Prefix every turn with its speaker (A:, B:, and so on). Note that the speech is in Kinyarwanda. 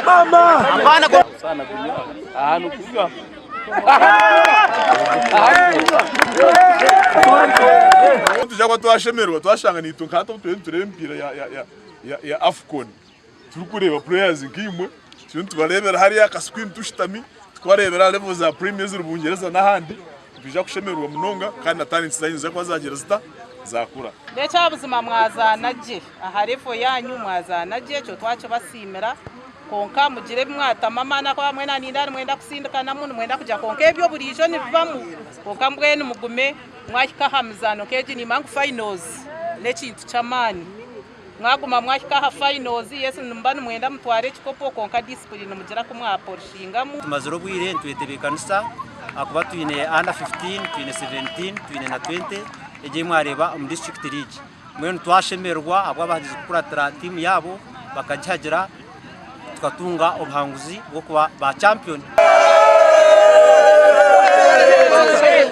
A: Mama hapana sana kunywa ahantu kunywa tujya twashemerwa twashangana itunka turempira ya Afcon turi kureba players nkimwe tubarebera hari akaswim tushitami twarebera level za Premier z'Ubungereza n'ahandi tujya kushemerwa munonga kandi atani nsizayize ko azagera zakura
B: becha buzima mwazanaje aharefo yanyu mwazanaje cyo twacho basimera konka mugire mwatama mana kwa mwena nindari mwenda kusindikana muntu mwenda kuja konka ebyo bulijo ni bivamu konka mbwene mugume mwahika hamzano keji ni mangu finals nekintu chamani mwaguma mwahika ha finals yesu numbani mwenda mutware kikopo konka discipline mugira ko mwaporshingamu
C: tumaziro bwire ntwetebekanisa akuba twine under 15 twine 17 twine na 20 eje mwareba mu district league mwene twashemerwa abwa bahize kuratira team yabo bakajyagira tukatunga obuhanguzi bwo kuba ba champion.